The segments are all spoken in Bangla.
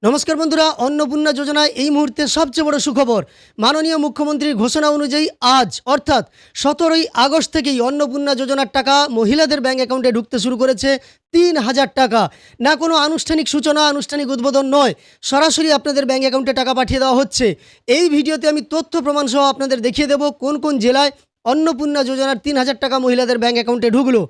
নমস্কার বন্ধুরা, অন্নপূর্ণা যোজনায় এই মুহূর্তে সবচেয়ে বড় সুখবর। মাননীয় মুখ্যমন্ত্রীর ঘোষণা অনুযায়ী আজ অর্থাৎ 17ই আগস্ট থেকেই অন্নপূর্ণা যোজনার টাকা মহিলাদের ব্যাঙ্ক অ্যাকাউন্টে ঢুকতে শুরু করেছে। ৩,০০০ টাকা। না কোনো আনুষ্ঠানিক সূচনা, আনুষ্ঠানিক উদ্বোধন নয়, সরাসরি আপনাদের ব্যাঙ্ক অ্যাকাউন্টে টাকা পাঠিয়ে দেওয়া হচ্ছে। এই ভিডিওতে আমি তথ্য প্রমাণ সহ আপনাদের দেখিয়ে দেব কোন কোন জেলায় অন্নপূর্ণা যোজনার ৩,০০০ টাকা মহিলাদের ব্যাঙ্ক অ্যাকাউন্টে ঢুকলো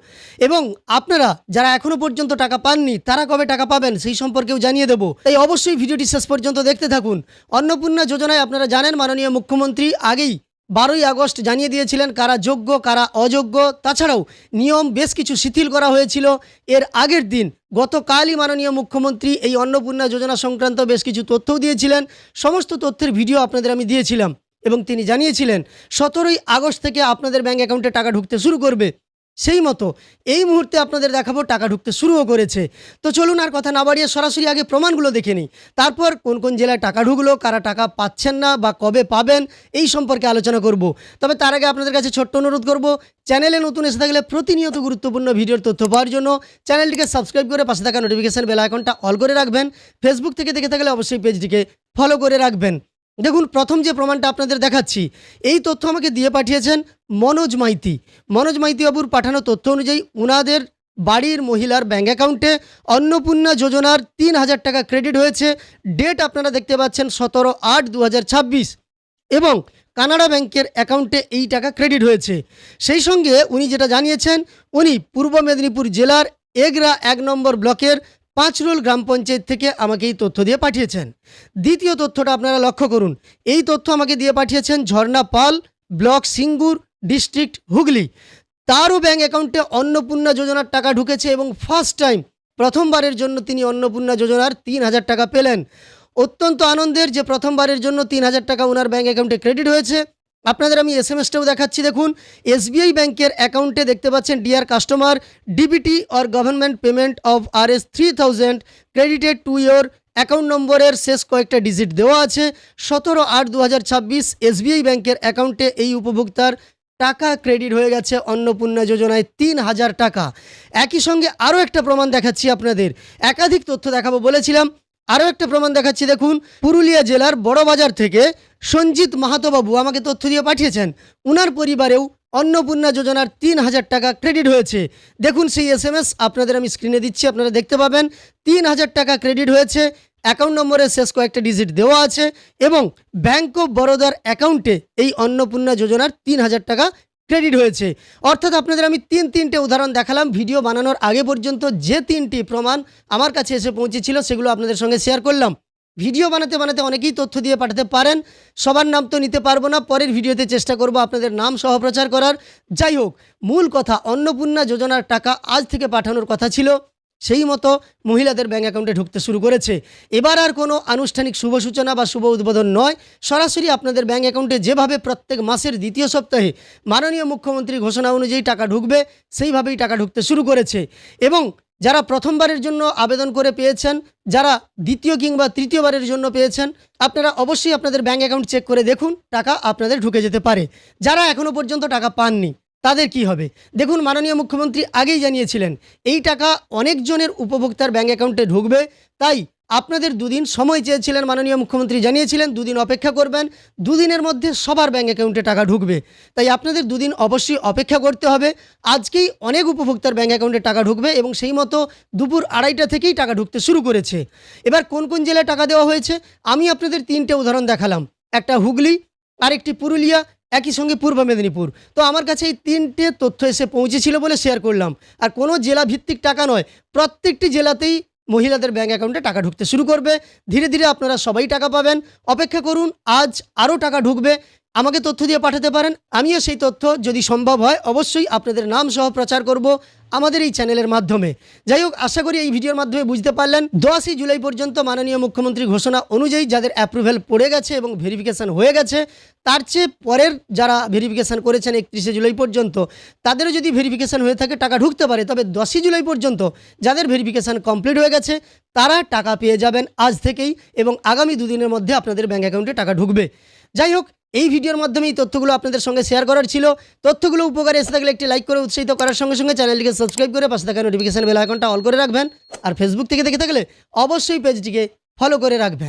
এবং আপনারা যারা এখনও পর্যন্ত টাকা পাননি তারা কবে টাকা পাবেন সেই সম্পর্কেও জানিয়ে দেবো। তাই অবশ্যই ভিডিওটি শেষ পর্যন্ত দেখতে থাকুন। অন্নপূর্ণা যোজনায় আপনারা জানেন মাননীয় মুখ্যমন্ত্রী আগেই 12ই আগস্ট জানিয়ে দিয়েছিলেন কারা যোগ্য কারা অযোগ্য। তাছাড়াও নিয়ম বেশ কিছু শিথিল করা হয়েছিল। এর আগের দিন গতকালই মাননীয় মুখ্যমন্ত্রী এই অন্নপূর্ণা যোজনা সংক্রান্ত বেশ কিছু তথ্যও দিয়েছিলেন। সমস্ত তথ্যের ভিডিও আপনাদের আমি দিয়েছিলাম এবং তিনি জানিয়েছিলেন 17ই আগস্ট থেকে আপনাদের ব্যাঙ্ক অ্যাকাউন্টে টাকা ঢুকতে শুরু করবে। সেই মতো এই মুহূর্তে আপনাদের দেখাবো টাকা ঢুকতে শুরুও করেছে। তো চলুন আর কথা না বাড়িয়ে সরাসরি আগে প্রমাণগুলো দেখে নিই, তারপর কোন কোন জেলায় টাকা ঢুকলো, কারা টাকা পাচ্ছেন না বা কবে পাবেন এই সম্পর্কে আলোচনা করব। তবে তার আগে আপনাদের কাছে ছোট্ট অনুরোধ করব, চ্যানেলে নতুন এসে থাকলে প্রতিনিয়ত গুরুত্বপূর্ণ ভিডিওর তথ্য পাওয়ার জন্য চ্যানেলটিকে সাবস্ক্রাইব করে পাশে থাকা নোটিফিকেশন বেল আইকনটা অল করে রাখবেন। ফেসবুক থেকে দেখে থাকলে অবশ্যই পেজটিকে ফলো করে রাখবেন। দেখুন, প্রথম যে প্রমাণটা আপনাদের দেখাচ্ছি, এই তথ্য আমাকে দিয়ে পাঠিয়েছেন মনোজ মাইতি। মনোজ মাইতি বাবুর পাঠানো তথ্য অনুযায়ী উনাদের বাড়ির মহিলার ব্যাঙ্ক অ্যাকাউন্টে অন্নপূর্ণা যোজনার ৩,০০০ টাকা ক্রেডিট হয়েছে। ডেট আপনারা দেখতে পাচ্ছেন 17/8/2026 এবং কানাড়া ব্যাংকের অ্যাকাউন্টে এই টাকা ক্রেডিট হয়েছে। সেই সঙ্গে উনি যেটা জানিয়েছেন, উনি পূর্ব মেদিনীপুর জেলার এগরা 1 নম্বর ব্লকের 5 রোল গ্রাম পঞ্চায়েত থেকে আমাকে এই তথ্য দিয়ে পাঠিয়েছেন। দ্বিতীয় তথ্যটা আপনারা লক্ষ্য করুন, এই তথ্য আমাকে দিয়ে পাঠিয়েছেন ঝর্ণা পাল, ব্লক সিঙ্গুর, ডিস্ট্রিক্ট হুগলি। তারও ব্যাঙ্ক অ্যাকাউন্টে অন্নপূর্ণা যোজনার টাকা ঢুকেছে এবং ফার্স্ট টাইম প্রথমবারের জন্য তিনি অন্নপূর্ণা যোজনার ৩,০০০ টাকা পেলেন। অত্যন্ত আনন্দের যে প্রথমবারের জন্য ৩,০০০ টাকা ওনার ব্যাঙ্ক অ্যাকাউন্টে ক্রেডিট হয়েছে। আপনাদের আমি এসএমএসটাও দেখাচ্ছি। দেখুন, এসবিআই ব্যাংকের অ্যাকাউন্টে দেখতে পাচ্ছেন, deer customer, DBT or government payment of Rs 3,000 credited to your account নম্বরের শেষ কয়েকটা ডিজিট দেওয়া আছে। 17/8/2026 এসবিআই ব্যাংকের অ্যাকাউন্টে এই উপভোক্তার টাকা ক্রেডিট হয়ে গেছে অন্নপূর্ণা যোজনায় ৩,০০০ টাকা। একই সঙ্গে আরও একটা প্রমাণ দেখাচ্ছি আপনাদের, একাধিক তথ্য দেখাবো বলেছিলাম, আরও একটা প্রমাণ দেখাচ্ছি। দেখুন, পুরুলিয়া জেলার বড়বাজার থেকে সঞ্জিত মাহাতো বাবু আমাকে তথ্য দিয়ে পাঠিয়েছেন উনার পরিবারেও অন্নপূর্ণা যোজনার ৩,০০০ টাকা ক্রেডিট হয়েছে। দেখুন সেই এসএমএস আপনাদের আমি স্ক্রিনে দিচ্ছি, আপনারা দেখতে পাবেন। ৩,০০০ টাকা ক্রেডিট হয়েছে, অ্যাকাউন্ট নম্বরের শেষ কয়েকটা ডিজিট দেওয়া আছে এবং ব্যাঙ্ক অফ বরোদার অ্যাকাউন্টে এই অন্নপূর্ণা যোজনার ৩,০০০ টাকা ক্রেডিট হয়েছে। অর্থাৎ আপনাদের আমি তিনটে উদাহরণ দেখালাম। ভিডিও বানানোর আগে পর্যন্ত যে 3টি প্রমাণ আমার কাছে এসে পৌঁছেছিল সেগুলো আপনাদের সঙ্গে শেয়ার করলাম। ভিডিও বানাতে বানাতে অনেকেই তথ্য দিয়ে পাঠাতে পারেন, সবার নাম তো নিতে পারবো না, পরের ভিডিওতে চেষ্টা করব আপনাদের নাম সহ প্রচার করার। যাই হোক, মূল কথা, অন্নপূর্ণা যোজনার টাকা আজ থেকে পাঠানোর কথা ছিল, সেই মতো মহিলাদের ব্যাঙ্ক অ্যাকাউন্টে ঢুকতে শুরু করেছে। এবার আর কোনো আনুষ্ঠানিক শুভ সূচনা বা শুভ উদ্বোধন নয়, সরাসরি আপনাদের ব্যাঙ্ক অ্যাকাউন্টে যেভাবে প্রত্যেক মাসের দ্বিতীয় সপ্তাহে মাননীয় মুখ্যমন্ত্রীর ঘোষণা অনুযায়ী টাকা ঢুকবে সেইভাবেই টাকা ঢুকতে শুরু করেছে। এবং যারা প্রথমবারের জন্য আবেদন করে পেয়েছেন, যারা দ্বিতীয় কিংবা তৃতীয়বারের জন্য পেয়েছেন, আপনারা অবশ্যই আপনাদের ব্যাঙ্ক অ্যাকাউন্ট চেক করে দেখুন, টাকা আপনাদের ঢুকে যেতে পারে। যারা এখনও পর্যন্ত টাকা পাননি তাদের কি হবে? দেখুন, মাননীয় মুখ্যমন্ত্রী আগেই জানিয়েছিলেন এই টাকা অনেকজনের উপভোক্তার ব্যাঙ্ক অ্যাকাউন্টে ঢুকবে। তাই আপনাদের দুদিন সময় চেয়েছিলেন, মাননীয় মুখ্যমন্ত্রী জানিয়েছিলেন দুদিন অপেক্ষা করবেন, দুদিনের মধ্যে সবার ব্যাঙ্ক অ্যাকাউন্টে টাকা ঢুকবে। তাই আপনাদের দুদিন অবশ্যই অপেক্ষা করতে হবে। আজকেই অনেক উপভোক্তার ব্যাঙ্ক অ্যাকাউন্টে টাকা ঢুকবে এবং সেই মতো দুপুর 2:30টা থেকেই টাকা ঢুকতে শুরু করেছে। এবার কোন কোন জেলায় টাকা দেওয়া হয়েছে আমি আপনাদের 3টে উদাহরণ দেখালাম, একটা হুগলি, আরেকটি পুরুলিয়া, একই সঙ্গে পূর্ব মেদিনীপুর। তো আমার কাছে এই 3টে তথ্য এসে পৌঁছেছিল বলে শেয়ার করলাম। আর কোনো জেলা ভিত্তিক টাকা নয়, প্রত্যেকটি জেলাতেই মহিলাদের ব্যাঙ্ক অ্যাকাউন্টে টাকা ঢুকতে শুরু করবে। ধীরে ধীরে আপনারা সবাই টাকা পাবেন, অপেক্ষা করুন, আজ আরও টাকা ঢুকবে। আমাকে তথ্য দিয়ে পাঠাতে পারেন, আমিও সেই তথ্য যদি সম্ভব হয় অবশ্যই আপনাদের নাম সহ প্রচার করব আমাদের এই চ্যানেলের মাধ্যমে। যাই হোক, আশা করি এই ভিডিওর মাধ্যমে বুঝতে পারলেন 10ই জুলাই পর্যন্ত মাননীয় মুখ্যমন্ত্রীর ঘোষণা অনুযায়ী যাদের অ্যাপ্রুভেল পড়ে গেছে এবং ভেরিফিকেশান হয়ে গেছে, তার চেয়ে পরের যারা ভেরিফিকেশান করেছেন 31শে জুলাই পর্যন্ত, তাদেরও যদি ভেরিফিকেশান হয়ে থাকে টাকা ঢুকতে পারে। তবে 10ই জুলাই পর্যন্ত যাদের ভেরিফিকেশান কমপ্লিট হয়ে গেছে তারা টাকা পেয়ে যাবেন আজ থেকেই এবং আগামী দুদিনের মধ্যে আপনাদের ব্যাঙ্ক অ্যাকাউন্টে টাকা ঢুকবে। যাই হোক, এই ভিডিওর মাধ্যমে এই তথ্যগুলো আপনাদের সঙ্গে শেয়ার করার ছিল। তথ্যগুলো উপকারে এসে থাকলে একটি লাইক করে উৎসাহিত করার সঙ্গে সঙ্গে চ্যানেলটিকে সাবস্ক্রাইব করে পাশে থাকা নোটিফিকেশন বেল আইকনটা অল করে রাখবেন। আর ফেসবুক থেকে দেখে থাকলে অবশ্যই পেজটিকে ফলো করে রাখবেন।